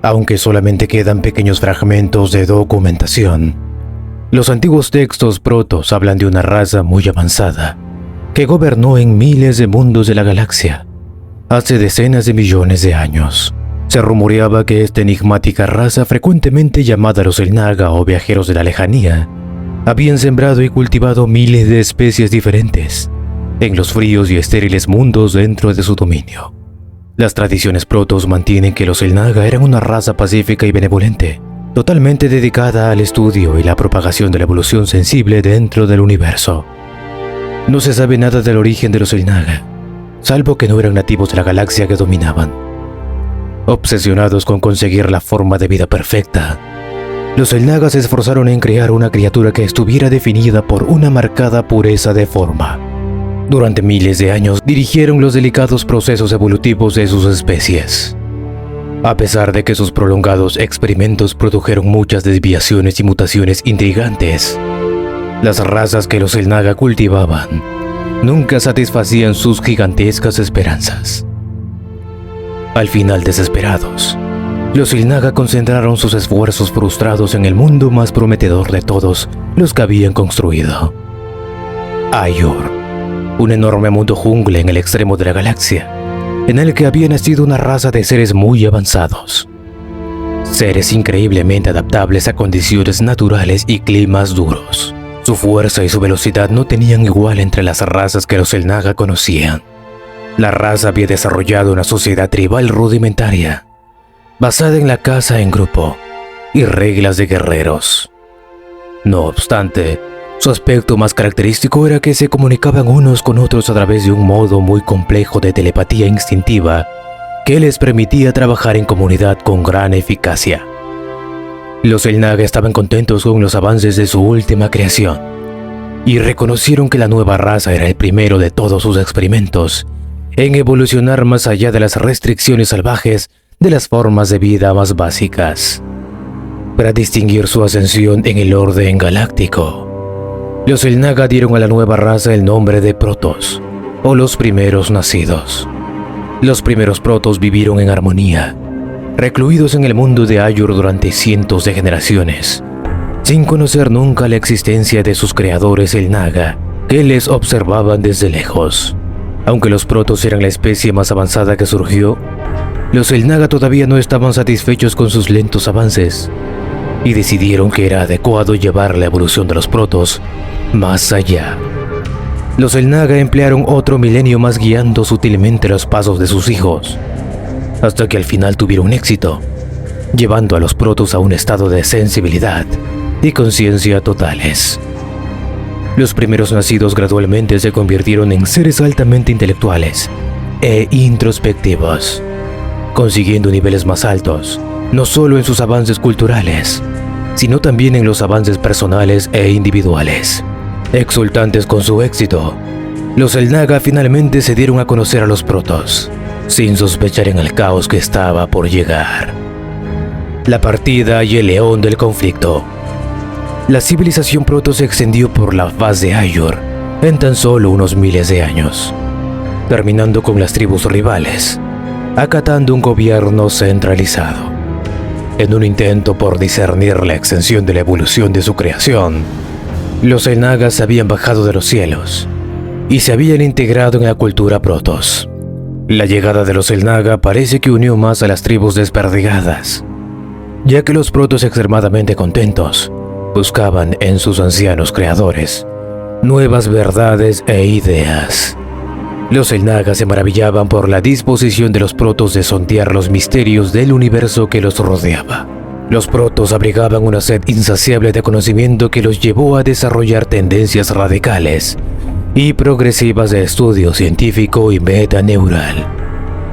Aunque solamente quedan pequeños fragmentos de documentación, los antiguos textos protos hablan de una raza muy avanzada que gobernó en miles de mundos de la galaxia hace decenas de millones de años. Se rumoreaba que esta enigmática raza, frecuentemente llamada los Xel'Naga o viajeros de la lejanía, habían sembrado y cultivado miles de especies diferentes en los fríos y estériles mundos dentro de su dominio. Las tradiciones protos mantienen que los Xel'Naga eran una raza pacífica y benevolente, totalmente dedicada al estudio y la propagación de la evolución sensible dentro del universo. No se sabe nada del origen de los Xel'Naga, salvo que no eran nativos de la galaxia que dominaban. Obsesionados con conseguir la forma de vida perfecta, los Xel'Naga se esforzaron en crear una criatura que estuviera definida por una marcada pureza de forma. Durante miles de años dirigieron los delicados procesos evolutivos de sus especies. A pesar de que sus prolongados experimentos produjeron muchas desviaciones y mutaciones intrigantes, las razas que los Xel'Naga cultivaban nunca satisfacían sus gigantescas esperanzas. Al final, desesperados, los Xel'Naga concentraron sus esfuerzos frustrados en el mundo más prometedor de todos los que habían construido: Aiur, un enorme mundo jungle en el extremo de la galaxia, en el que había nacido una raza de seres muy avanzados. Seres increíblemente adaptables a condiciones naturales y climas duros. Su fuerza y su velocidad no tenían igual entre las razas que los Xel'Naga conocían. La raza había desarrollado una sociedad tribal rudimentaria, basada en la caza en grupo y reglas de guerreros. No obstante, su aspecto más característico era que se comunicaban unos con otros a través de un modo muy complejo de telepatía instintiva que les permitía trabajar en comunidad con gran eficacia. Los Xel'Naga estaban contentos con los avances de su última creación y reconocieron que la nueva raza era el primero de todos sus experimentos en evolucionar más allá de las restricciones salvajes de las formas de vida más básicas. Para distinguir su ascensión en el orden galáctico, los Xel'Naga dieron a la nueva raza el nombre de Protoss, o los primeros nacidos. Los primeros Protoss vivieron en armonía, recluidos en el mundo de Aiur durante cientos de generaciones, sin conocer nunca la existencia de sus creadores Xel'Naga, que les observaban desde lejos. Aunque los Protoss eran la especie más avanzada que surgió, los Xel'Naga todavía no estaban satisfechos con sus lentos avances y decidieron que era adecuado llevar la evolución de los Protoss más allá. Los Xel'Naga emplearon otro milenio más guiando sutilmente los pasos de sus hijos, hasta que al final tuvieron éxito, llevando a los Protoss a un estado de sensibilidad y conciencia totales. Los primeros nacidos gradualmente se convirtieron en seres altamente intelectuales e introspectivos, consiguiendo niveles más altos, no solo en sus avances culturales, sino también en los avances personales e individuales. Exultantes con su éxito, los Xel'Naga finalmente se dieron a conocer a los Protoss, sin sospechar en el caos que estaba por llegar. La partida y el león del conflicto. La civilización Protoss se extendió por la faz de Aiur en tan solo unos miles de años, terminando con las tribus rivales, acatando un gobierno centralizado. En un intento por discernir la extensión de la evolución de su creación, los Xel'Naga se habían bajado de los cielos y se habían integrado en la cultura Protoss. La llegada de los Xel'Naga parece que unió más a las tribus desperdigadas, ya que los Protoss, extremadamente contentos, buscaban en sus ancianos creadores nuevas verdades e ideas. Los Xel'Naga se maravillaban por la disposición de los Protoss de sondear los misterios del universo que los rodeaba. Los Protoss abrigaban una sed insaciable de conocimiento que los llevó a desarrollar tendencias radicales y progresivas de estudio científico y metaneural.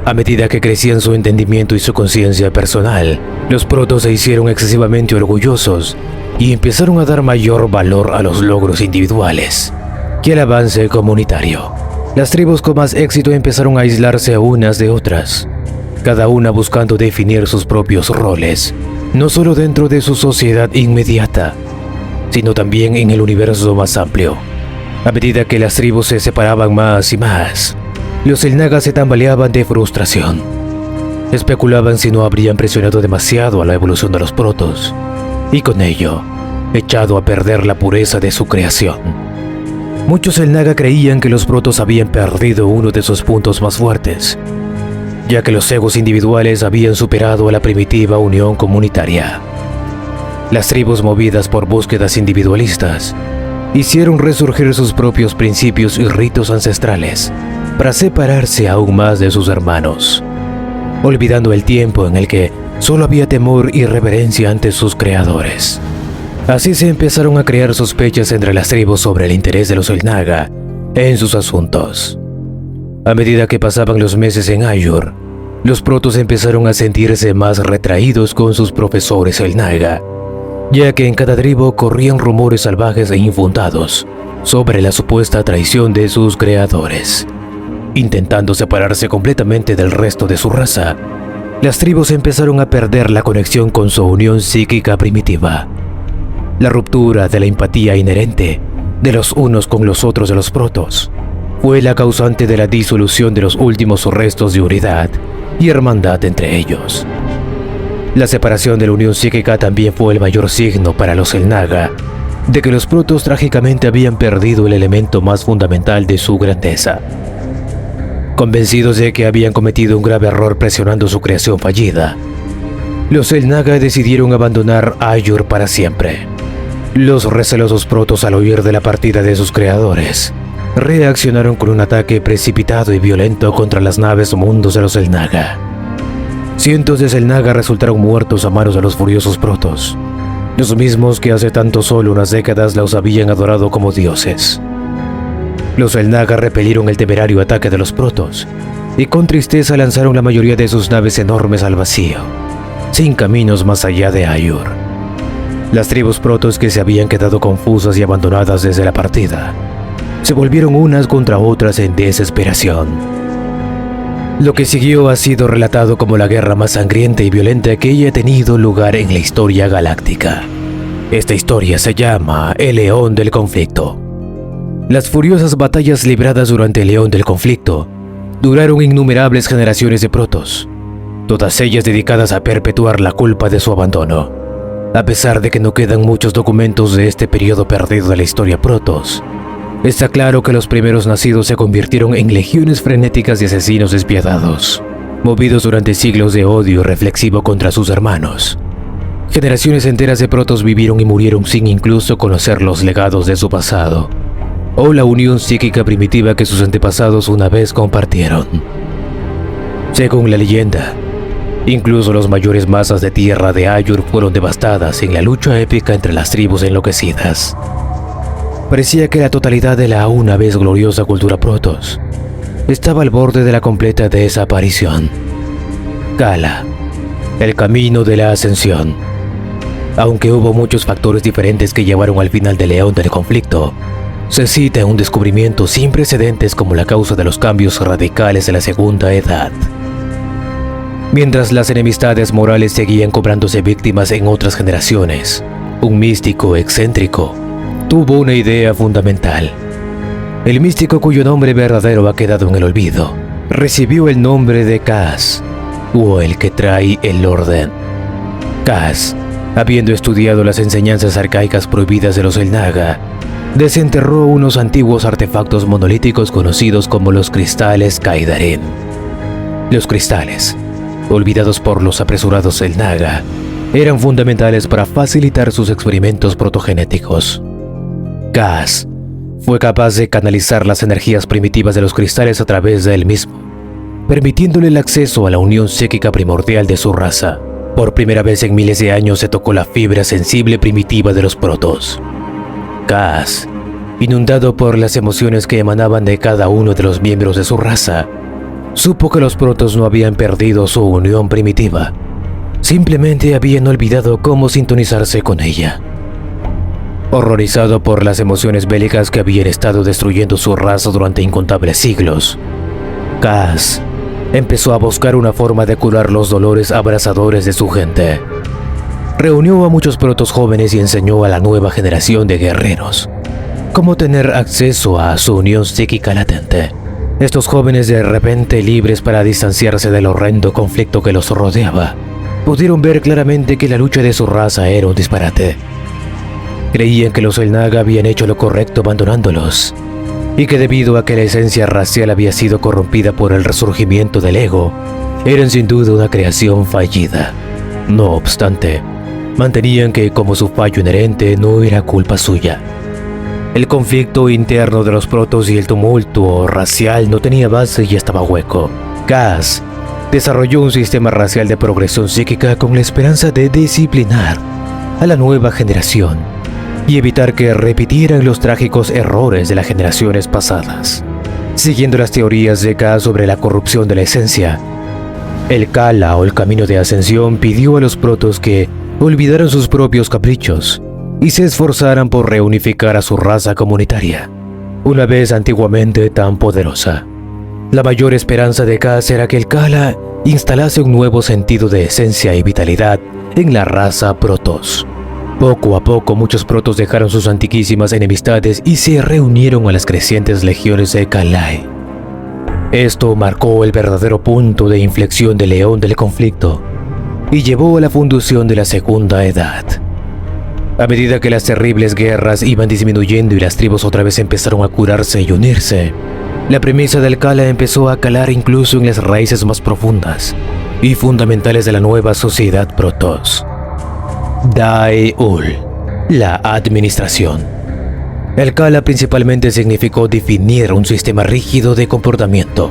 A medida que crecían su entendimiento y su conciencia personal, los Protoss se hicieron excesivamente orgullosos y empezaron a dar mayor valor a los logros individuales que al avance comunitario. Las tribus con más éxito empezaron a aislarse unas de otras, cada una buscando definir sus propios roles, no solo dentro de su sociedad inmediata, sino también en el universo más amplio. A medida que las tribus se separaban más y más, los Xel'Naga se tambaleaban de frustración. Especulaban si no habrían presionado demasiado a la evolución de los protos, y con ello, echado a perder la pureza de su creación. Muchos Xel'Naga creían que los protos habían perdido uno de sus puntos más fuertes, ya que los egos individuales habían superado a la primitiva unión comunitaria. Las tribus, movidas por búsquedas individualistas, hicieron resurgir sus propios principios y ritos ancestrales para separarse aún más de sus hermanos, olvidando el tiempo en el que solo había temor y reverencia ante sus creadores. Así se empezaron a crear sospechas entre las tribus sobre el interés de los Xel'Naga en sus asuntos. A medida que pasaban los meses en Aiur, los protos empezaron a sentirse más retraídos con sus profesores Xel'Naga, ya que en cada tribu corrían rumores salvajes e infundados sobre la supuesta traición de sus creadores. Intentando separarse completamente del resto de su raza, las tribus empezaron a perder la conexión con su unión psíquica primitiva. La ruptura de la empatía inherente de los unos con los otros de los protos fue la causante de la disolución de los últimos restos de unidad y hermandad entre ellos. La separación de la unión psíquica también fue el mayor signo para los Xel'Naga de que los protos trágicamente habían perdido el elemento más fundamental de su grandeza. Convencidos de que habían cometido un grave error presionando su creación fallida, los Xel'Naga decidieron abandonar Aiur para siempre. Los recelosos protos, al oír de la partida de sus creadores, reaccionaron con un ataque precipitado y violento contra las naves mundos de los Xel'Naga. Cientos de Xel'Naga resultaron muertos a manos de los furiosos protos, los mismos que hace tanto solo unas décadas los habían adorado como dioses. Los Xel'Naga repelieron el temerario ataque de los protos y con tristeza lanzaron la mayoría de sus naves enormes al vacío, sin caminos más allá de Aiur. Las tribus protos, que se habían quedado confusas y abandonadas desde la partida, se volvieron unas contra otras en desesperación. Lo que siguió ha sido relatado como la guerra más sangrienta y violenta que haya tenido lugar en la historia galáctica. Esta historia se llama El León del Conflicto. Las furiosas batallas libradas durante el León del Conflicto duraron innumerables generaciones de protos, todas ellas dedicadas a perpetuar la culpa de su abandono. A pesar de que no quedan muchos documentos de este periodo perdido de la historia protos, está claro que los primeros nacidos se convirtieron en legiones frenéticas de asesinos despiadados, movidos durante siglos de odio reflexivo contra sus hermanos. Generaciones enteras de protos vivieron y murieron sin incluso conocer los legados de su pasado, o la unión psíquica primitiva que sus antepasados una vez compartieron. Según la leyenda, incluso las mayores masas de tierra de Aiur fueron devastadas en la lucha épica entre las tribus enloquecidas. Parecía que la totalidad de la una vez gloriosa cultura protos estaba al borde de la completa desaparición. Kala, el camino de la ascensión. Aunque hubo muchos factores diferentes que llevaron al final del León del Conflicto, se cita un descubrimiento sin precedentes como la causa de los cambios radicales de la Segunda Edad. Mientras las enemistades morales seguían cobrándose víctimas en otras generaciones, un místico excéntrico tuvo una idea fundamental. El místico, cuyo nombre verdadero ha quedado en el olvido, recibió el nombre de Kaz, o el que trae el orden. Kaz, habiendo estudiado las enseñanzas arcaicas prohibidas de los Xel'Naga, desenterró unos antiguos artefactos monolíticos conocidos como los cristales Kaidarin. Los cristales, olvidados por los apresurados Xel'Naga, eran fundamentales para facilitar sus experimentos protogenéticos. Kaz fue capaz de canalizar las energías primitivas de los cristales a través de él mismo, permitiéndole el acceso a la unión psíquica primordial de su raza. Por primera vez en miles de años se tocó la fibra sensible primitiva de los protos. Kaz, inundado por las emociones que emanaban de cada uno de los miembros de su raza, supo que los protos no habían perdido su unión primitiva, simplemente habían olvidado cómo sintonizarse con ella. Horrorizado por las emociones bélicas que habían estado destruyendo su raza durante incontables siglos, Kaz empezó a buscar una forma de curar los dolores abrasadores de su gente. Reunió a muchos protos jóvenes y enseñó a la nueva generación de guerreros cómo tener acceso a su unión psíquica latente. Estos jóvenes, de repente libres para distanciarse del horrendo conflicto que los rodeaba, pudieron ver claramente que la lucha de su raza era un disparate. Creían que los Xel'Naga habían hecho lo correcto abandonándolos, y que debido a que la esencia racial había sido corrompida por el resurgimiento del ego, eran sin duda una creación fallida. No obstante, mantenían que como su fallo inherente no era culpa suya. El conflicto interno de los protos y el tumulto racial no tenía base y estaba hueco. Kaz desarrolló un sistema racial de progresión psíquica con la esperanza de disciplinar a la nueva generación y evitar que repitieran los trágicos errores de las generaciones pasadas. Siguiendo las teorías de Kaz sobre la corrupción de la esencia, el Kala, o el camino de ascensión, pidió a los protos que olvidaran sus propios caprichos y se esforzaran por reunificar a su raza comunitaria, una vez antiguamente tan poderosa. La mayor esperanza de Kaz era que el Kala instalase un nuevo sentido de esencia y vitalidad en la raza Protoss. Poco a poco muchos Protoss dejaron sus antiquísimas enemistades y se reunieron a las crecientes legiones de Kalai. Esto marcó el verdadero punto de inflexión del león del conflicto y llevó a la fundación de la Segunda Edad. A medida que las terribles guerras iban disminuyendo y las tribus otra vez empezaron a curarse y unirse, la premisa del Kala empezó a calar incluso en las raíces más profundas y fundamentales de la nueva sociedad Protoss. Dae-Ul, la administración. El Kala principalmente significó definir un sistema rígido de comportamiento,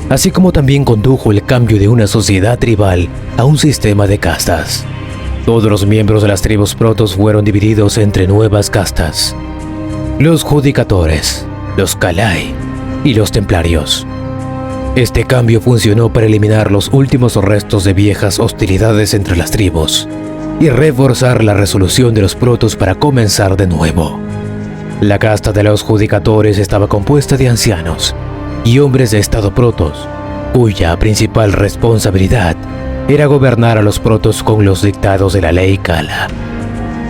así como también condujo el cambio de una sociedad tribal a un sistema de castas. Todos los miembros de las tribus Protoss fueron divididos entre nuevas castas: los Judicatores, los Kalai y los Templarios. Este cambio funcionó para eliminar los últimos restos de viejas hostilidades entre las tribus y reforzar la resolución de los Protoss para comenzar de nuevo. La casta de los Judicatores estaba compuesta de ancianos y hombres de estado Protoss, cuya principal responsabilidad era gobernar a los Protoss con los dictados de la ley Kala.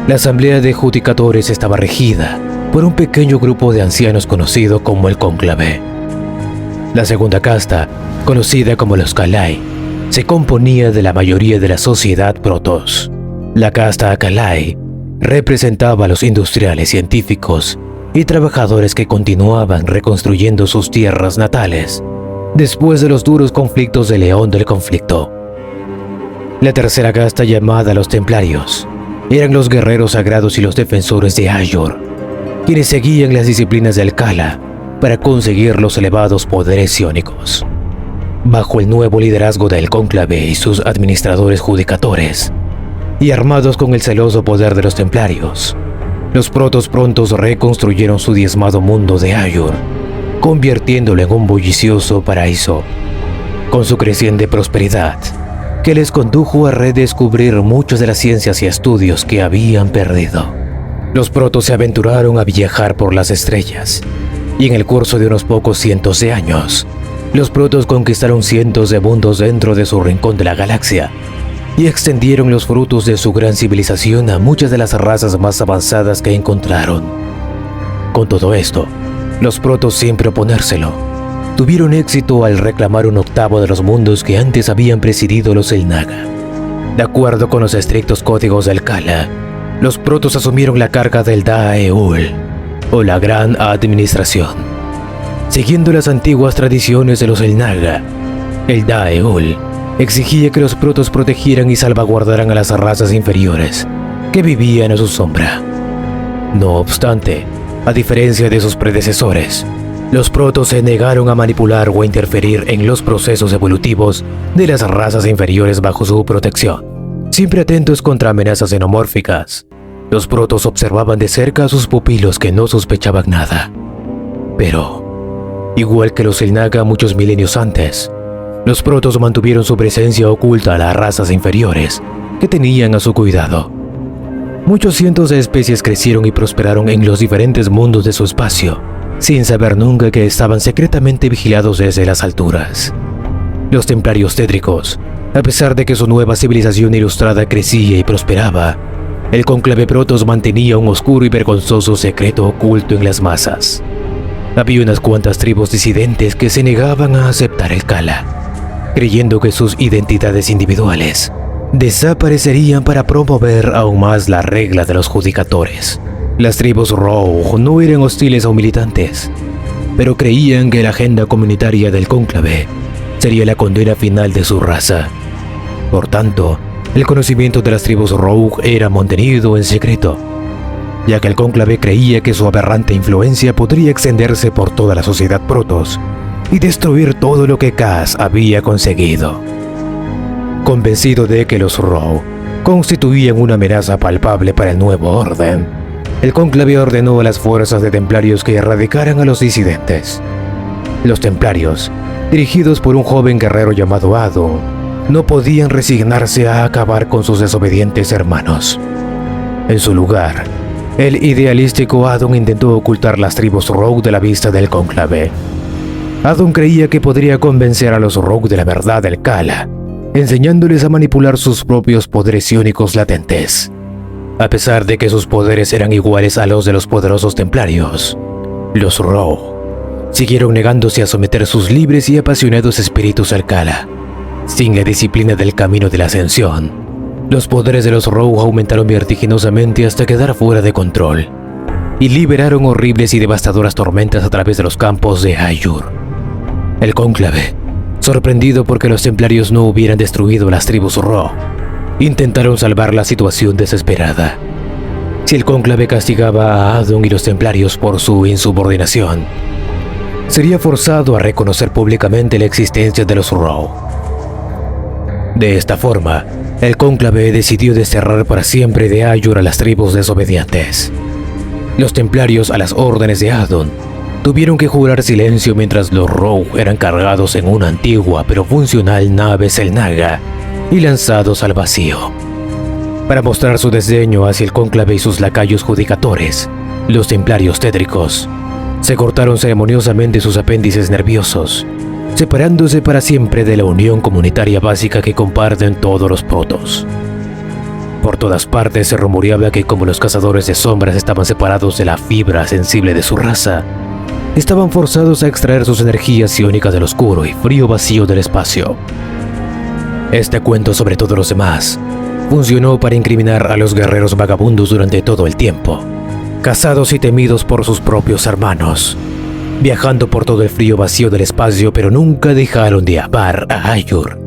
La asamblea de Judicatores estaba regida por un pequeño grupo de ancianos conocido como el Cónclave. La segunda casta, conocida como los Kalai, se componía de la mayoría de la sociedad Protoss. La casta Kalai representaba a los industriales, científicos y trabajadores que continuaban reconstruyendo sus tierras natales después de los duros conflictos del León del Conflicto. La tercera casta, llamada los Templarios, eran los guerreros sagrados y los defensores de Ayur, quienes seguían las disciplinas del Kala para conseguir los elevados poderes psiónicos. Bajo el nuevo liderazgo del Cónclave y sus administradores Judicatores, y armados con el celoso poder de los Templarios, los Protoss pronto reconstruyeron su diezmado mundo de Ayur, convirtiéndolo en un bullicioso paraíso, con su creciente prosperidad, que les condujo a redescubrir muchas de las ciencias y estudios que habían perdido. Los Protoss se aventuraron a viajar por las estrellas, y en el curso de unos pocos cientos de años, los Protoss conquistaron cientos de mundos dentro de su rincón de la galaxia, y extendieron los frutos de su gran civilización a muchas de las razas más avanzadas que encontraron. Con todo esto, los Protoss, sin proponérselo, tuvieron éxito al reclamar un octavo de los mundos que antes habían presidido los Xel'Naga. De acuerdo con los estrictos códigos del Kala, los Protoss asumieron la carga del Dae-Ul, o la Gran Administración. Siguiendo las antiguas tradiciones de los Xel'Naga, el Dae-Ul exigía que los Protoss protegieran y salvaguardaran a las razas inferiores que vivían a su sombra. No obstante, a diferencia de sus predecesores, los Protoss se negaron a manipular o a interferir en los procesos evolutivos de las razas inferiores bajo su protección. Siempre atentos contra amenazas xenomórficas, los Protoss observaban de cerca a sus pupilos que no sospechaban nada. Pero, igual que los Xel'Naga muchos milenios antes, los Protoss mantuvieron su presencia oculta a las razas inferiores que tenían a su cuidado. Muchos cientos de especies crecieron y prosperaron en los diferentes mundos de su espacio, sin saber nunca que estaban secretamente vigilados desde las alturas. Los Templarios tétricos, a pesar de que su nueva civilización ilustrada crecía y prosperaba, el Cónclave Protoss mantenía un oscuro y vergonzoso secreto oculto en las masas. Había unas cuantas tribus disidentes que se negaban a aceptar el Kala, creyendo que sus identidades individuales desaparecerían para promover aún más la regla de los judicatores. Las tribus Rogue no eran hostiles o militantes, pero creían que la agenda comunitaria del cónclave sería la condena final de su raza. Por tanto, el conocimiento de las tribus Rogue era mantenido en secreto, ya que el cónclave creía que su aberrante influencia podría extenderse por toda la sociedad Protoss y destruir todo lo que Kaz había conseguido. Convencido de que los Rogue constituían una amenaza palpable para el nuevo orden, el cónclave ordenó a las fuerzas de templarios que erradicaran a los disidentes. Los templarios, dirigidos por un joven guerrero llamado Adun, no podían resignarse a acabar con sus desobedientes hermanos. En su lugar, el idealístico Adun intentó ocultar las tribus Rogue de la vista del cónclave. Adun creía que podría convencer a los Rogue de la verdad del Kala, enseñándoles a manipular sus propios poderes iónicos latentes. A pesar de que sus poderes eran iguales a los de los poderosos templarios, los Rogue siguieron negándose a someter sus libres y apasionados espíritus al Kala. Sin la disciplina del camino de la ascensión, los poderes de los Rogue aumentaron vertiginosamente hasta quedar fuera de control, y liberaron horribles y devastadoras tormentas a través de los campos de Ayur. El cónclave, sorprendido porque los templarios no hubieran destruido las tribus Rogue, intentaron salvar la situación desesperada. Si el cónclave castigaba a Adun y los templarios por su insubordinación, sería forzado a reconocer públicamente la existencia de los Rogue. De esta forma, el cónclave decidió desterrar para siempre de Ayur a las tribus desobedientes. Los templarios, a las órdenes de Adun, tuvieron que jurar silencio mientras los Rogue eran cargados en una antigua pero funcional nave Selnaga y lanzados al vacío. Para mostrar su desdeño hacia el cónclave y sus lacayos judicatores, los templarios tétricos se cortaron ceremoniosamente sus apéndices nerviosos, separándose para siempre de la unión comunitaria básica que comparten todos los Protoss. Por todas partes se rumoreaba que como los cazadores de sombras estaban separados de la fibra sensible de su raza, estaban forzados a extraer sus energías iónicas del oscuro y frío vacío del espacio. Este cuento, sobre todos los demás, funcionó para incriminar a los guerreros vagabundos durante todo el tiempo, cazados y temidos por sus propios hermanos, viajando por todo el frío vacío del espacio, pero nunca dejaron de amar a Ayur,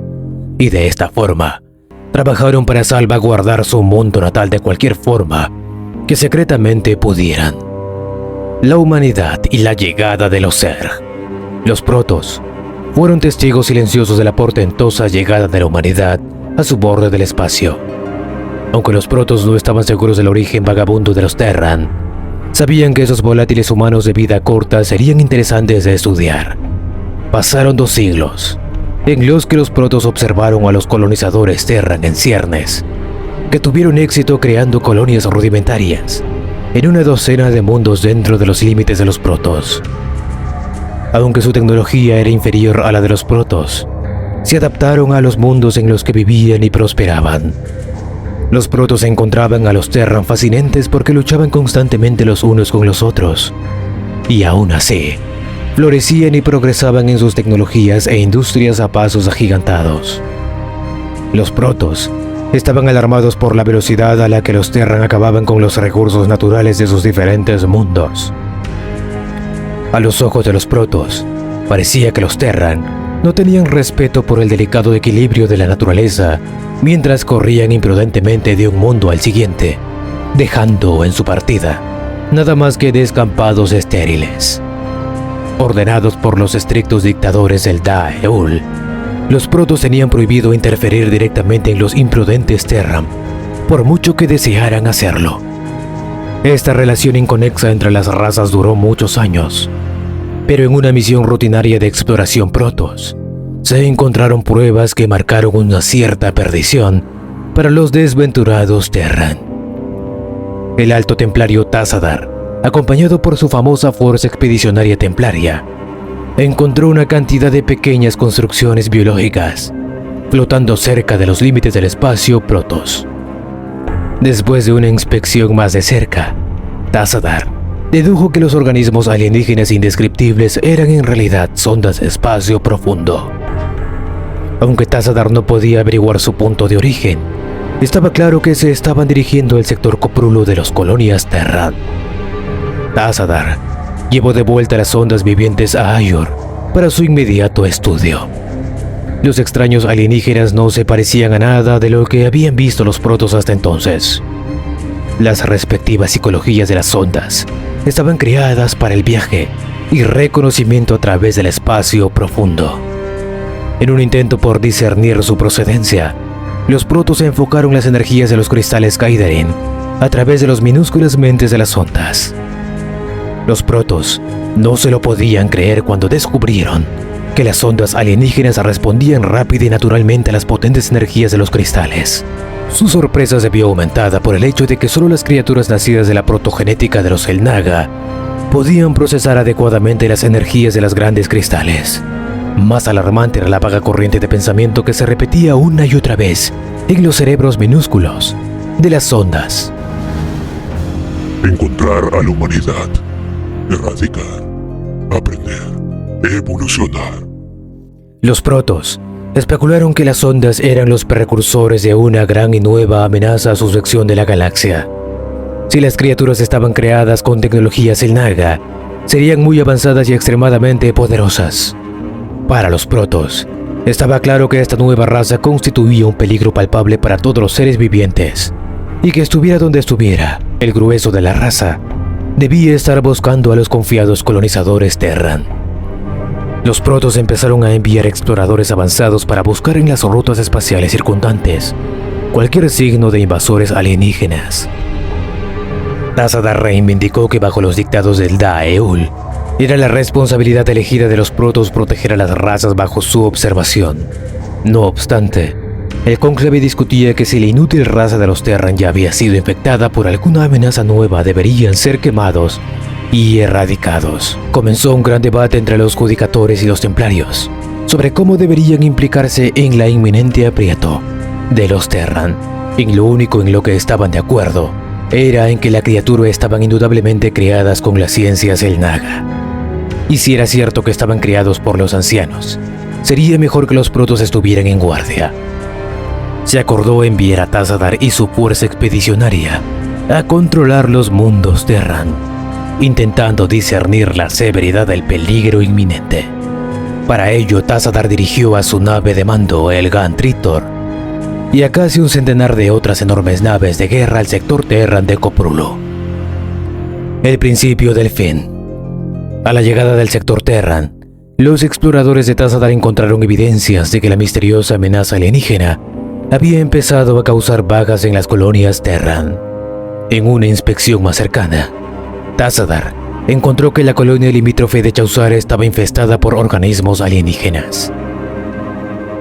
y de esta forma trabajaron para salvaguardar su mundo natal de cualquier forma que secretamente pudieran. La humanidad y la llegada de los Zerg. Los Protoss fueron testigos silenciosos de la portentosa llegada de la humanidad a su borde del espacio. Aunque los Protoss no estaban seguros del origen vagabundo de los Terran, sabían que esos volátiles humanos de vida corta serían interesantes de estudiar. Pasaron 2 siglos, en los que los Protoss observaron a los colonizadores Terran en ciernes, que tuvieron éxito creando colonias rudimentarias en una docena de mundos dentro de los límites de los Protoss. Aunque su tecnología era inferior a la de los Protoss, se adaptaron a los mundos en los que vivían y prosperaban. Los Protoss encontraban a los Terran fascinantes porque luchaban constantemente los unos con los otros, y aún así, florecían y progresaban en sus tecnologías e industrias a pasos agigantados. Los Protoss estaban alarmados por la velocidad a la que los Terran acababan con los recursos naturales de sus diferentes mundos. A los ojos de los Protoss, parecía que los Terran no tenían respeto por el delicado equilibrio de la naturaleza mientras corrían imprudentemente de un mundo al siguiente, dejando en su partida nada más que descampados estériles. Ordenados por los estrictos dictadores del Daeul, los Protoss tenían prohibido interferir directamente en los imprudentes Terran, por mucho que desearan hacerlo. Esta relación inconexa entre las razas duró muchos años, pero en una misión rutinaria de exploración Protoss, se encontraron pruebas que marcaron una cierta perdición para los desventurados Terran. El alto templario Tassadar, acompañado por su famosa fuerza expedicionaria templaria, encontró una cantidad de pequeñas construcciones biológicas flotando cerca de los límites del espacio Protoss. Después de una inspección más de cerca, Tassadar dedujo que los organismos alienígenas indescriptibles eran en realidad sondas de espacio profundo. Aunque Tassadar no podía averiguar su punto de origen, estaba claro que se estaban dirigiendo al sector coprulo de las colonias Terran. Tassadar llevó de vuelta las sondas vivientes a Aiur para su inmediato estudio. Los extraños alienígenas no se parecían a nada de lo que habían visto los protos hasta entonces. Las respectivas psicologías de las sondas estaban creadas para el viaje y reconocimiento a través del espacio profundo. En un intento por discernir su procedencia, los protos enfocaron las energías de los cristales Kaidarin a través de las minúsculas mentes de las sondas. Los protos no se lo podían creer cuando descubrieron que las ondas alienígenas respondían rápida y naturalmente a las potentes energías de los cristales. Su sorpresa se vio aumentada por el hecho de que solo las criaturas nacidas de la protogenética de los Xel'Naga podían procesar adecuadamente las energías de los grandes cristales. Más alarmante era la vaga corriente de pensamiento que se repetía una y otra vez en los cerebros minúsculos de las ondas. Encontrar a la humanidad, erradicar, aprender, evolucionar. Los protos especularon que las ondas eran los precursores de una gran y nueva amenaza a su sección de la galaxia. Si las criaturas estaban creadas con tecnología Xel'Naga, serían muy avanzadas y extremadamente poderosas. Para los protos, estaba claro que esta nueva raza constituía un peligro palpable para todos los seres vivientes, y que estuviera donde estuviera, el grueso de la raza debía estar buscando a los confiados colonizadores Terran. Los protos empezaron a enviar exploradores avanzados para buscar en las rutas espaciales circundantes cualquier signo de invasores alienígenas. Tassadar reivindicó que bajo los dictados del Da'Eul era la responsabilidad elegida de los protos proteger a las razas bajo su observación. No obstante, el cónclave discutía que si la inútil raza de los Terran ya había sido infectada por alguna amenaza nueva, deberían ser quemados y erradicados. Comenzó un gran debate entre los judicatores y los templarios sobre cómo deberían implicarse en la inminente aprieto de los Terran. En lo único en lo que estaban de acuerdo era en que la criatura estaban indudablemente creadas con la ciencia Xel'Naga. Y si era cierto que estaban creados por los ancianos, sería mejor que los protos estuvieran en guardia. Se acordó enviar a Tassadar y su fuerza expedicionaria a controlar los mundos Terran, intentando discernir la severidad del peligro inminente. Para ello, Tassadar dirigió a su nave de mando, el Gan Tritor, y a casi un centenar de otras enormes naves de guerra al sector Terran de Coprulo. El principio del fin. A la llegada del sector Terran, los exploradores de Tassadar encontraron evidencias de que la misteriosa amenaza alienígena había empezado a causar bajas en las colonias Terran. En una inspección más cercana, Tassadar encontró que la colonia limítrofe de Chauzar estaba infestada por organismos alienígenas.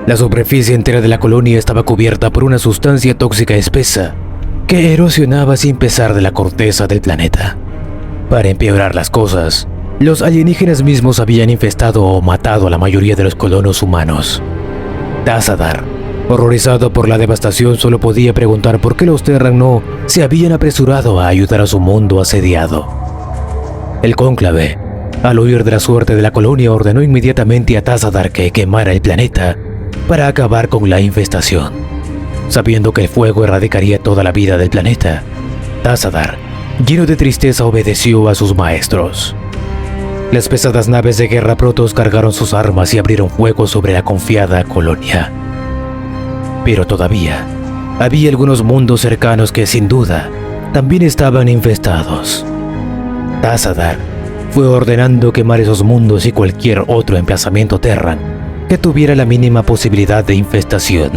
La superficie entera de la colonia estaba cubierta por una sustancia tóxica espesa que erosionaba sin pesar de la corteza del planeta. Para empeorar las cosas, los alienígenas mismos habían infestado o matado a la mayoría de los colonos humanos. Tassadar, horrorizado por la devastación, solo podía preguntar por qué los Terran no se habían apresurado a ayudar a su mundo asediado. El cónclave, al oír de la suerte de la colonia, ordenó inmediatamente a Tassadar que quemara el planeta para acabar con la infestación. Sabiendo que el fuego erradicaría toda la vida del planeta, Tassadar, lleno de tristeza, obedeció a sus maestros. Las pesadas naves de guerra protos cargaron sus armas y abrieron fuego sobre la confiada colonia. Pero todavía había algunos mundos cercanos que sin duda también estaban infestados. Tassadar fue ordenando quemar esos mundos y cualquier otro emplazamiento Terran que tuviera la mínima posibilidad de infestación.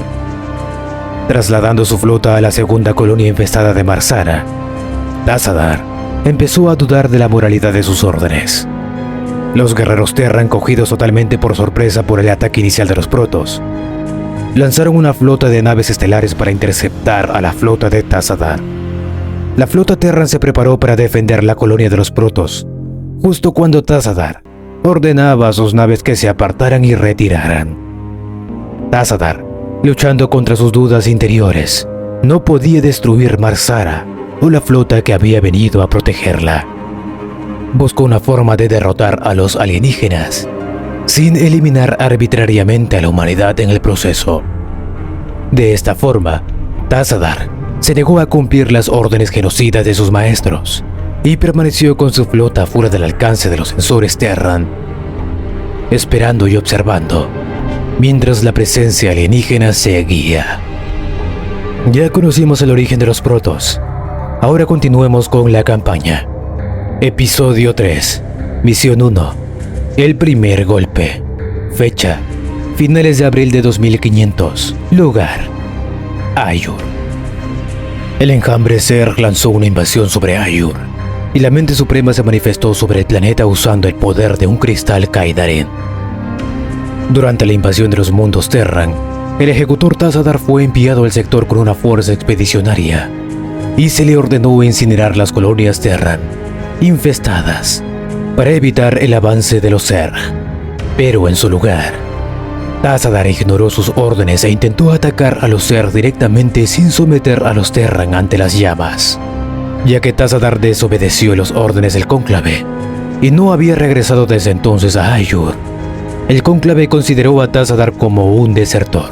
Trasladando su flota a la segunda colonia infestada de Marsara, Tassadar empezó a dudar de la moralidad de sus órdenes. Los guerreros Terran, cogidos totalmente por sorpresa por el ataque inicial de los protos, lanzaron una flota de naves estelares para interceptar a la flota de Tassadar. La flota Terran se preparó para defender la colonia de los protos, justo cuando Tassadar ordenaba a sus naves que se apartaran y retiraran. Tassadar, luchando contra sus dudas interiores, no podía destruir Marsara o la flota que había venido a protegerla. buscó una forma de derrotar a los alienígenas, sin eliminar arbitrariamente a la humanidad en el proceso. De esta forma, Tassadar se negó a cumplir las órdenes genocidas de sus maestros y permaneció con su flota fuera del alcance de los sensores Terran, esperando y observando, mientras la presencia alienígena seguía. Ya conocimos el origen de los protos. Ahora continuemos con la campaña. Episodio 3. Misión 1. El primer golpe. Fecha: finales de abril de 2500. Lugar: Ayur. El enjambre Zerg lanzó una invasión sobre Ayur, y la mente suprema se manifestó sobre el planeta usando el poder de un cristal Kaidarin. Durante la invasión de los mundos Terran, el ejecutor Tassadar fue enviado al sector con una fuerza expedicionaria, y se le ordenó incinerar las colonias Terran infestadas para evitar el avance de los Zerg. Pero en su lugar, Tassadar ignoró sus órdenes e intentó atacar a los Zerg directamente sin someter a los Terran ante las llamas. Ya que Tassadar desobedeció las órdenes del cónclave y no había regresado desde entonces a Ayur, el cónclave consideró a Tassadar como un desertor.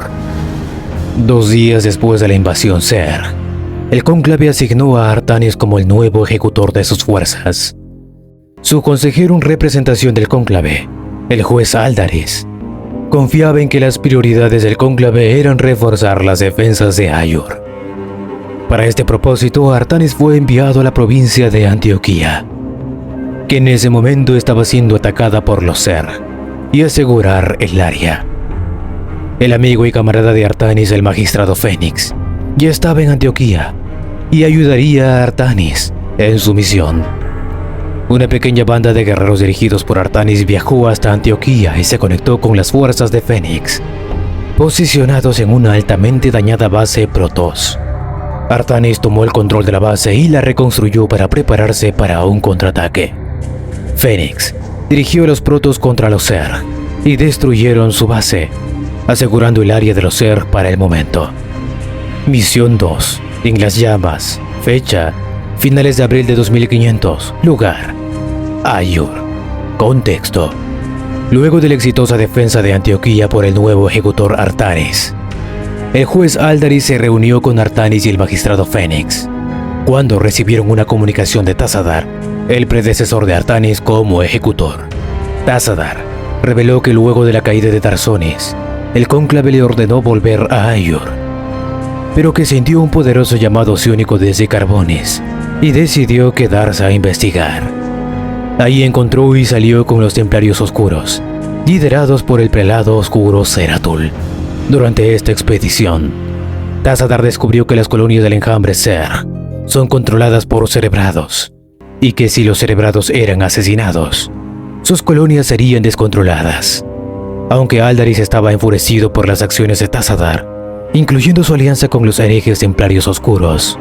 2 días después de la invasión Zerg, el cónclave asignó a Artanis como el nuevo ejecutor de sus fuerzas. Su consejero en representación del cónclave, el juez Aldaris, confiaba en que las prioridades del cónclave eran reforzar las defensas de Ayur. Para este propósito, Artanis fue enviado a la provincia de Antioquía, que en ese momento estaba siendo atacada por los Zerg, y asegurar el área. El amigo y camarada de Artanis, el magistrado Fénix, ya estaba en Antioquía y ayudaría a Artanis en su misión. Una pequeña banda de guerreros dirigidos por Artanis viajó hasta Antioquía y se conectó con las fuerzas de Fénix, posicionados en una altamente dañada base Protoss. Artanis tomó el control de la base y la reconstruyó para prepararse para un contraataque. Fénix dirigió a los Protoss contra los Zerg y destruyeron su base, asegurando el área de los Zerg para el momento. Misión 2. En las llamas. Fecha: finales de abril de 2500. Lugar: Ayur. Contexto: luego de la exitosa defensa de Antioquía por el nuevo ejecutor Artanis, el juez Aldaris se reunió con Artanis y el magistrado Fénix, cuando recibieron una comunicación de Tassadar, el predecesor de Artanis como ejecutor. Tassadar reveló que luego de la caída de Tarsonis, el cónclave le ordenó volver a Ayur, pero que sintió un poderoso llamado psiónico desde Carbonis y decidió quedarse a investigar. Ahí encontró y salió con los Templarios Oscuros, liderados por el prelado oscuro Zeratul. Durante esta expedición, Tassadar descubrió que las colonias del enjambre Zerg son controladas por cerebrados, y que si los cerebrados eran asesinados, sus colonias serían descontroladas. Aunque Aldaris estaba enfurecido por las acciones de Tassadar, incluyendo su alianza con los herejes templarios oscuros,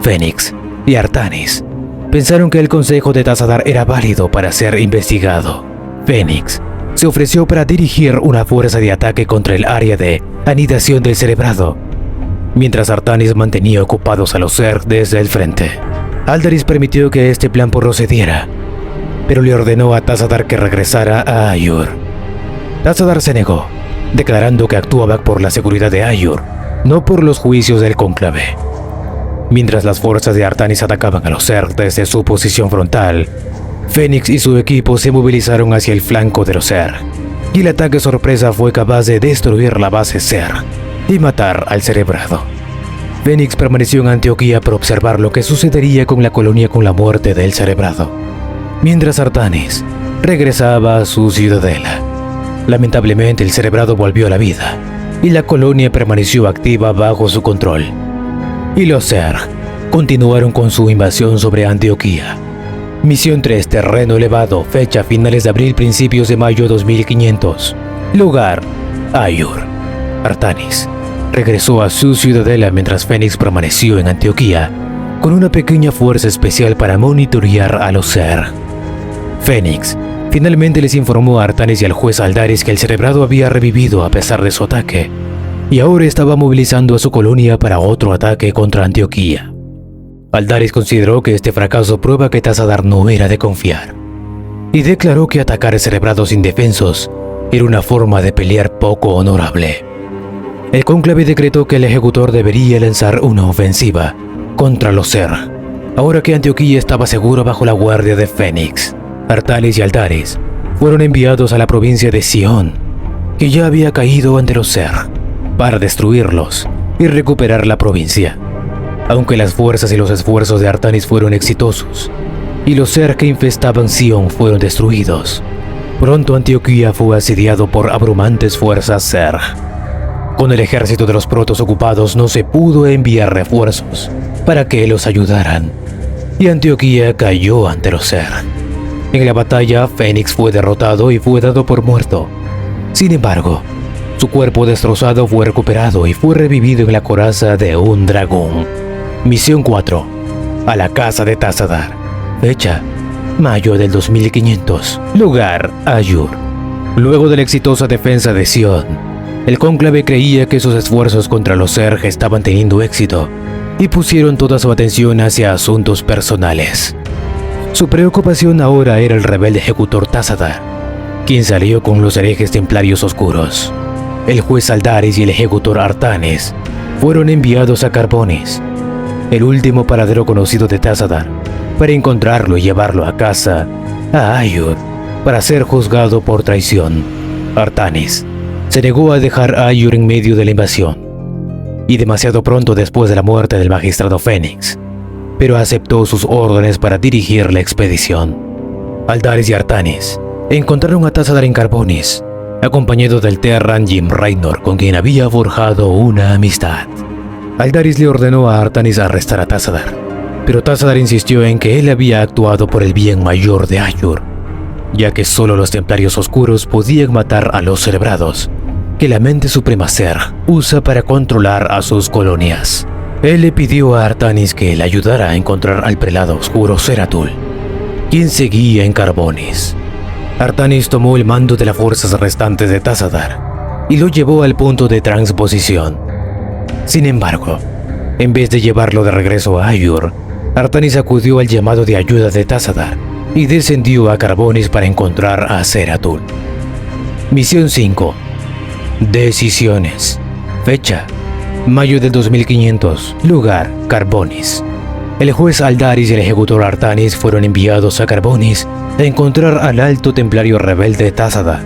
Fénix y Artanis pensaron que el consejo de Tassadar era válido para ser investigado. Fénix se ofreció para dirigir una fuerza de ataque contra el área de anidación del cerebrado, mientras Artanis mantenía ocupados a los Zerg desde el frente. Aldaris permitió que este plan procediera, pero le ordenó a Tassadar que regresara a Ayur. Tassadar se negó, declarando que actuaba por la seguridad de Ayur, no por los juicios del cónclave. Mientras las fuerzas de Artanis atacaban a los Zerg desde su posición frontal, Fénix y su equipo se movilizaron hacia el flanco de los Zerg, y el ataque sorpresa fue capaz de destruir la base Zerg y matar al cerebrado. Fénix permaneció en Antioquía para observar lo que sucedería con la colonia con la muerte del cerebrado, mientras Artanis regresaba a su ciudadela. Lamentablemente, el cerebrado volvió a la vida y la colonia permaneció activa bajo su control. Y los Zerg continuaron con su invasión sobre Antioquía. Misión 3. Terreno elevado. Fecha: finales de abril, principios de mayo 2500. Lugar: Ayur. Artanis regresó a su ciudadela mientras Fénix permaneció en Antioquía con una pequeña fuerza especial para monitorear a los Zerg. Fénix finalmente les informó a Artanis y al juez Aldaris que el cerebrado había revivido a pesar de su ataque, y ahora estaba movilizando a su colonia para otro ataque contra Antioquía. Aldaris consideró que este fracaso prueba que Tassadar no era de confiar, y declaró que atacar cerebrados indefensos era una forma de pelear poco honorable. El cónclave decretó que el ejecutor debería lanzar una ofensiva contra los Zerg, ahora que Antioquía estaba segura bajo la guardia de Fénix. Artanis y Aldaris fueron enviados a la provincia de Sion, que ya había caído ante los Zerg, para destruirlos y recuperar la provincia. Aunque las fuerzas y los esfuerzos de Artanis fueron exitosos, y los Zerg que infestaban Sion fueron destruidos, pronto Antioquía fue asediado por abrumantes fuerzas Zerg. Con el ejército de los protos ocupados no se pudo enviar refuerzos para que los ayudaran, y Antioquía cayó ante los Zerg. En la batalla, Fénix fue derrotado y fue dado por muerto. Sin embargo, su cuerpo destrozado fue recuperado y fue revivido en la coraza de un dragón. Misión 4. A la casa de Tazadar. Fecha: mayo del 2500. Lugar: Ayur. Luego de la exitosa defensa de Sion, el cónclave creía que sus esfuerzos contra los Zerg estaban teniendo éxito y pusieron toda su atención hacia asuntos personales. Su preocupación ahora era el rebelde ejecutor Tazadar, quien salió con los herejes templarios oscuros. El juez Aldaris y el ejecutor Artanis fueron enviados a Carbonis, el último paradero conocido de Tazadar, para encontrarlo y llevarlo a casa, a Ayur, para ser juzgado por traición. Artanis se negó a dejar a Ayur en medio de la invasión, y demasiado pronto después de la muerte del magistrado Fénix, pero aceptó sus órdenes para dirigir la expedición. Aldaris y Artanis encontraron a Tazadar en Carbonis, acompañado del Terran Jim Raynor, con quien había forjado una amistad. Aldaris le ordenó a Artanis arrestar a Tazadar, pero Tazadar insistió en que él había actuado por el bien mayor de Ayur, ya que solo los templarios oscuros podían matar a los cerebrados que la mente suprema Zerg usa para controlar a sus colonias. Él le pidió a Artanis que le ayudara a encontrar al prelado oscuro Zeratul, quien seguía en Carbonis. Artanis tomó el mando de las fuerzas restantes de Tazadar y lo llevó al punto de transposición. Sin embargo, en vez de llevarlo de regreso a Ayur, Artanis acudió al llamado de ayuda de Tazadar y descendió a Carbonis para encontrar a Zeratul. Misión 5. Decisiones. Fecha: mayo del 2500. Lugar: Carbonis. El juez Aldaris y el ejecutor Artanis fueron enviados a Carbonis a encontrar al alto templario rebelde Tazadar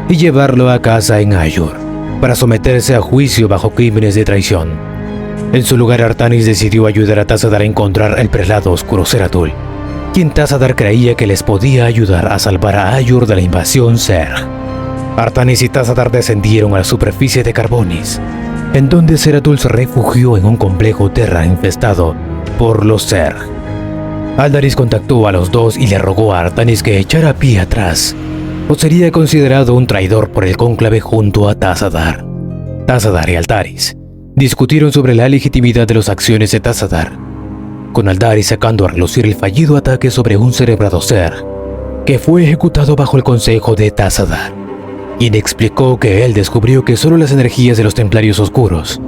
y llevarlo a casa en Ayur para someterse a juicio bajo crímenes de traición. En su lugar, Artanis decidió ayudar a Tazadar a encontrar el prelado oscuro Zeratul, quien Tazadar creía que les podía ayudar a salvar a Ayur de la invasión Zerg. Artanis y Tazadar descendieron a la superficie de Carbonis, en donde Zeratul se refugió en un complejo Terran infestado por los Zerg. Aldaris contactó a los dos y le rogó a Artanis que echara pie atrás, o sería considerado un traidor por el cónclave junto a Tazadar. Tazadar y Aldaris discutieron sobre la legitimidad de las acciones de Tazadar, con Aldaris sacando a relucir el fallido ataque sobre un cerebrado Zerg, que fue ejecutado bajo el consejo de Tazadar, quien explicó que él descubrió que solo las energías de los templarios oscuros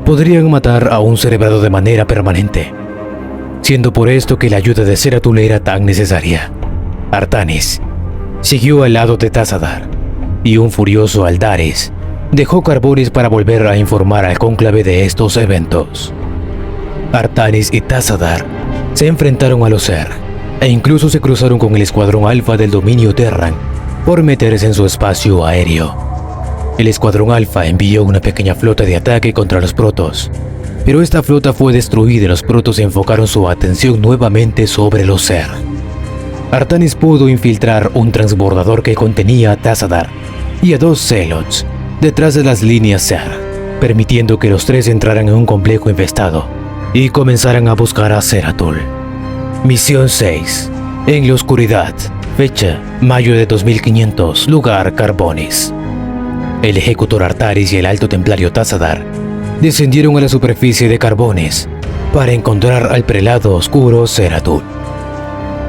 podrían matar a un cerebrado de manera permanente, siendo por esto que la ayuda de Zeratul era tan necesaria. Artanis siguió al lado de Tazadar, y un furioso Aldaris dejó Carbonis para volver a informar al cónclave de estos eventos. Artanis y Tazadar se enfrentaron a los Zerg, e incluso se cruzaron con el escuadrón Alfa del dominio Terran por meterse en su espacio aéreo. El escuadrón Alfa envió una pequeña flota de ataque contra los protos, pero esta flota fue destruida y los protos enfocaron su atención nuevamente sobre los Zerg. Artanis pudo infiltrar un transbordador que contenía a Tazadar y a dos Zealots detrás de las líneas Zerg, permitiendo que los tres entraran en un complejo infestado y comenzaran a buscar a Zeratul. Misión 6. En la oscuridad. Fecha: mayo de 2500. Lugar: Carbonis. El ejecutor Artanis y el alto templario Tazadar descendieron a la superficie de Carbonis para encontrar al prelado oscuro Zeratul.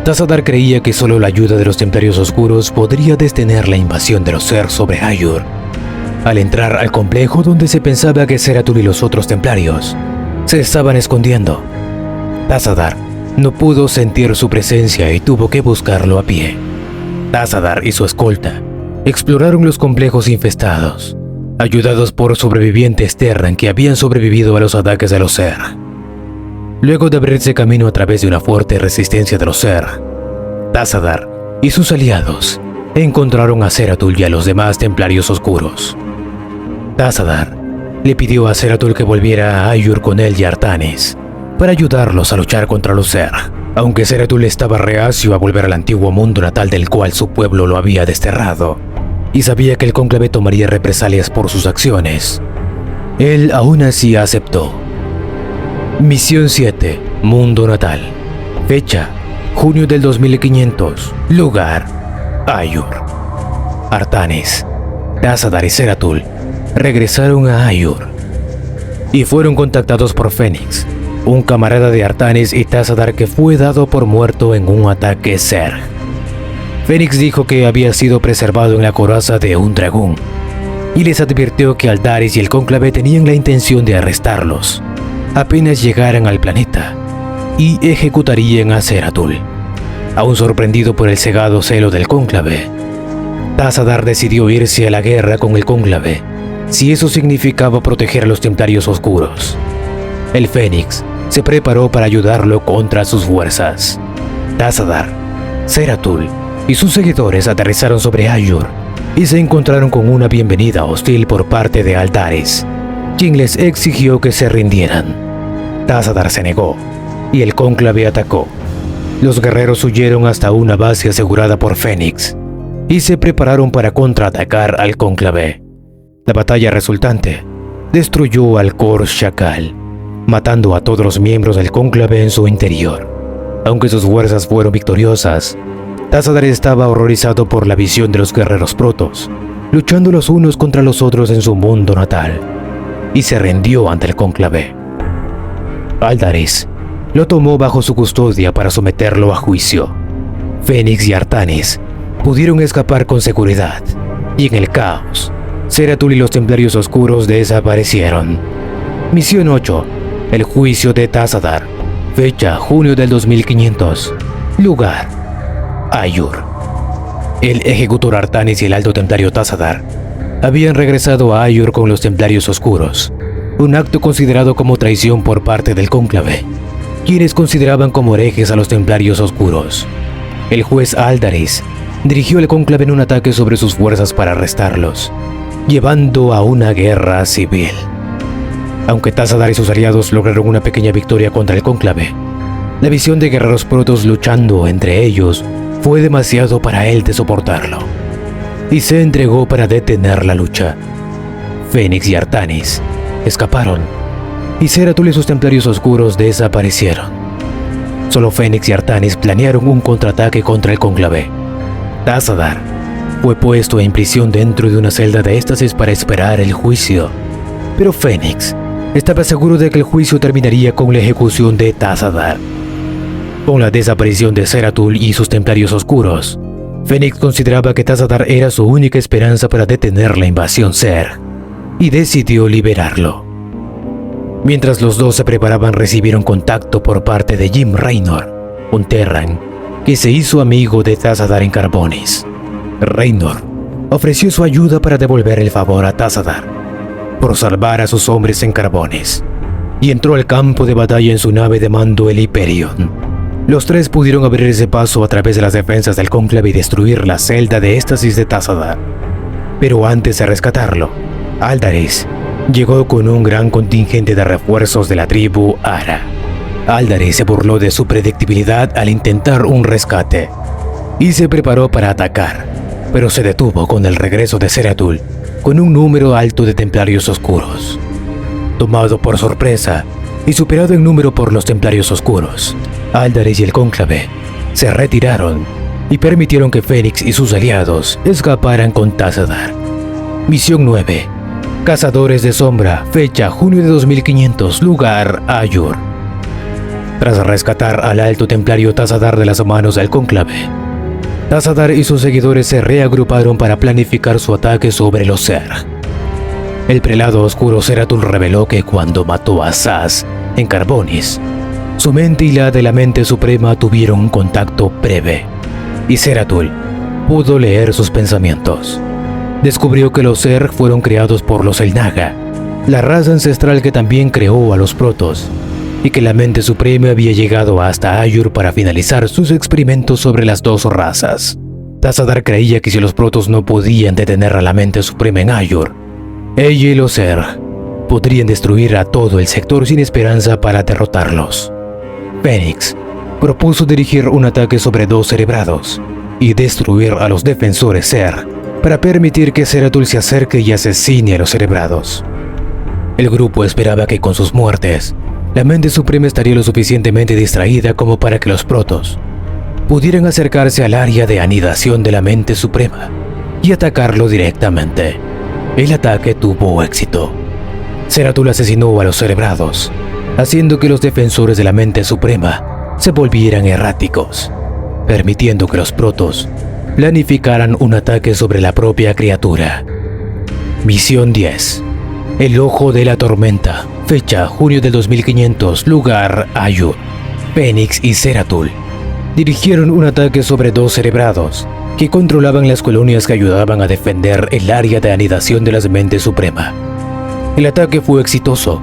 Tazadar creía que solo la ayuda de los templarios oscuros podría detener la invasión de los Zerg sobre Ayur. Al entrar al complejo donde se pensaba que Zeratul y los otros templarios se estaban escondiendo, Tazadar no pudo sentir su presencia y tuvo que buscarlo a pie. Tazadar y su escolta exploraron los complejos infestados, ayudados por sobrevivientes Terran que habían sobrevivido a los ataques de los Zerg. Luego de abrirse camino a través de una fuerte resistencia de los Zerg, Tazadar y sus aliados encontraron a Zeratul y a los demás templarios oscuros. Tazadar le pidió a Zeratul que volviera a Aiur con él y Artanis para ayudarlos a luchar contra los Zerg, aunque Zeratul estaba reacio a volver al antiguo mundo natal del cual su pueblo lo había desterrado y sabía que el cónclave tomaría represalias por sus acciones. Él aún así aceptó. Misión 7, Mundo Natal. Fecha: junio del 2500. Lugar: Aiur. Artanis, Tazadar y Zeratul regresaron a Aiur y fueron contactados por Fénix, un camarada de Artanis y Tazadar que fue dado por muerto en un ataque Zerg. Fénix dijo que había sido preservado en la coraza de un dragón y les advirtió que Aldaris y el cónclave tenían la intención de arrestarlos apenas llegaran al planeta y ejecutarían a Zeratul. Aún sorprendido por el cegado celo del cónclave, Tazadar decidió irse a la guerra con el cónclave si eso significaba proteger a los templarios oscuros. El Fénix se preparó para ayudarlo contra sus fuerzas. Tazadar, Zeratul y sus seguidores aterrizaron sobre Aiur y se encontraron con una bienvenida hostil por parte de Aldaris, quien les exigió que se rindieran. Tazadar se negó y el cónclave atacó. Los guerreros huyeron hasta una base asegurada por Fénix y se prepararon para contraatacar al cónclave. La batalla resultante destruyó al Kor Shakal, matando a todos los miembros del cónclave en su interior. Aunque sus fuerzas fueron victoriosas, Tazadar estaba horrorizado por la visión de los guerreros protos, luchando los unos contra los otros en su mundo natal, y se rindió ante el cónclave. Aldaris lo tomó bajo su custodia para someterlo a juicio. Fénix y Artanis pudieron escapar con seguridad, y en el caos, Zeratul y los templarios oscuros desaparecieron. Misión 8, el juicio de Tazadar. Fecha: junio del 2500. Lugar: Aiur. El ejecutor Artanis y el alto templario Tazadar habían regresado a Aiur con los templarios oscuros, un acto considerado como traición por parte del cónclave, quienes consideraban como herejes a los templarios oscuros. El juez Aldaris dirigió el cónclave en un ataque sobre sus fuerzas para arrestarlos, llevando a una guerra civil. Aunque Tazadar y sus aliados lograron una pequeña victoria contra el cónclave, la visión de guerreros protos luchando entre ellos fue demasiado para él de soportarlo, y se entregó para detener la lucha. Fénix y Artanis escaparon, y Zeratul y sus templarios oscuros desaparecieron. Solo Fénix y Artanis planearon un contraataque contra el cónclave. Tazadar fue puesto en prisión dentro de una celda de éxtasis para esperar el juicio, pero Fénix estaba seguro de que el juicio terminaría con la ejecución de Tazadar. Con la desaparición de Zeratul y sus templarios oscuros, Fénix consideraba que Tazadar era su única esperanza para detener la invasión Zerg, y decidió liberarlo. Mientras los dos se preparaban, recibieron contacto por parte de Jim Raynor, un Terran que se hizo amigo de Tazadar en Carbonis. Raynor ofreció su ayuda para devolver el favor a Tazadar por salvar a sus hombres en Carbonis, y entró al campo de batalla en su nave de mando, el Hyperion. Los tres pudieron abrirse paso a través de las defensas del cónclave y destruir la celda de éxtasis de Tazadar. Pero antes de rescatarlo, Aldaris llegó con un gran contingente de refuerzos de la tribu Ara. Aldaris se burló de su predictibilidad al intentar un rescate y se preparó para atacar, pero se detuvo con el regreso de Zeratul con un número alto de templarios oscuros. Tomado por sorpresa y superado en número por los templarios oscuros, Aldaris y el cónclave se retiraron y permitieron que Fénix y sus aliados escaparan con Tazadar. Misión 9, Cazadores de Sombra. Fecha: junio de 2500. Lugar: Aiur. Tras rescatar al alto templario Tazadar de las manos del cónclave, Tazadar y sus seguidores se reagruparon para planificar su ataque sobre los Zerg. El prelado oscuro Zeratul reveló que cuando mató a Zaz en Carbonis, su mente y la de la mente suprema tuvieron un contacto breve, y Zeratul pudo leer sus pensamientos. Descubrió que los Zerg fueron creados por los Xel'Naga, la raza ancestral que también creó a los Protoss, y que la mente suprema había llegado hasta Aiur para finalizar sus experimentos sobre las dos razas. Tassadar creía que si los Protoss no podían detener a la mente suprema en Aiur, ella y los Zerg podrían destruir a todo el sector sin esperanza para derrotarlos. Fénix propuso dirigir un ataque sobre dos cerebrados y destruir a los defensores Zerg para permitir que Zeratul se acerque y asesine a los cerebrados. El grupo esperaba que con sus muertes, la mente suprema estaría lo suficientemente distraída como para que los Protoss pudieran acercarse al área de anidación de la mente suprema y atacarlo directamente. El ataque tuvo éxito. Zeratul asesinó a los cerebrados, haciendo que los defensores de la mente suprema se volvieran erráticos, permitiendo que los Protoss planificaran un ataque sobre la propia criatura. Misión 10. El Ojo de la Tormenta. Fecha: junio del 2500. Lugar: Aiur. Fénix y Zeratul dirigieron un ataque sobre dos cerebrados que controlaban las colonias que ayudaban a defender el área de anidación de la mente suprema. El ataque fue exitoso.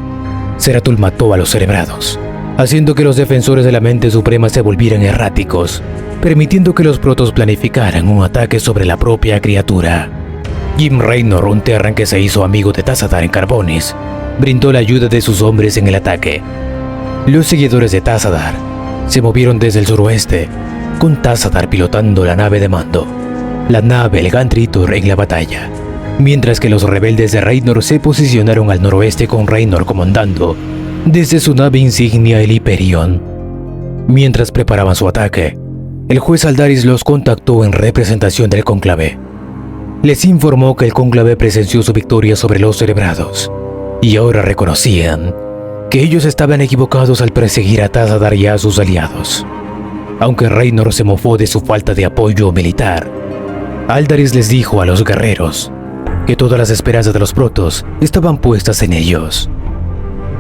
Zeratul mató a los cerebrados, haciendo que los defensores de la mente suprema se volvieran erráticos, permitiendo que los Protoss planificaran un ataque sobre la propia criatura. Jim Raynor, un Terran que se hizo amigo de Tassadar en Carbonis, brindó la ayuda de sus hombres en el ataque. Los seguidores de Tassadar se movieron desde el suroeste, con Tassadar pilotando la nave de mando, la nave el Gan Tritor en la batalla, mientras que los rebeldes de Raynor se posicionaron al noroeste con Raynor comandando desde su nave insignia el Hyperion. Mientras preparaban su ataque, el juez Aldaris los contactó en representación del cónclave. Les informó que el cónclave presenció su victoria sobre los cerebrados, y ahora reconocían que ellos estaban equivocados al perseguir a Tassadar y a sus aliados. Aunque Raynor se mofó de su falta de apoyo militar, Aldaris les dijo a los guerreros que todas las esperanzas de los Protoss estaban puestas en ellos.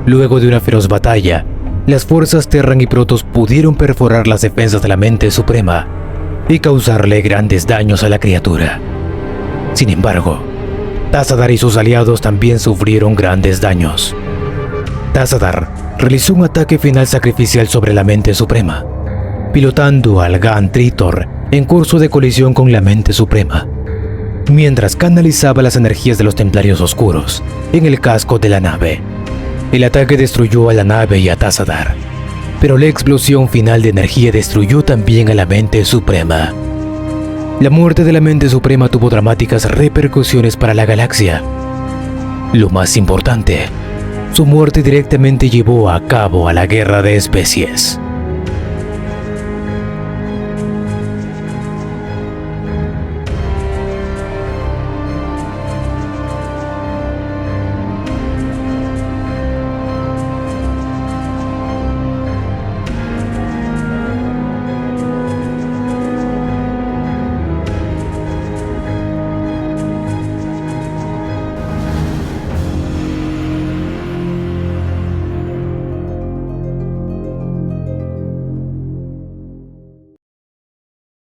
Luego de una feroz batalla, las fuerzas Terran y Protoss pudieron perforar las defensas de la mente suprema y causarle grandes daños a la criatura. Sin embargo, Tassadar y sus aliados también sufrieron grandes daños. Tassadar realizó un ataque final sacrificial sobre la mente suprema, pilotando al Gan Tritor en curso de colisión con la mente suprema, mientras canalizaba las energías de los templarios oscuros en el casco de la nave. El ataque destruyó a la nave y a Tassadar, pero la explosión final de energía destruyó también a la mente suprema. La muerte de la mente suprema tuvo dramáticas repercusiones para la galaxia. Lo más importante, su muerte directamente llevó a cabo a la guerra de especies.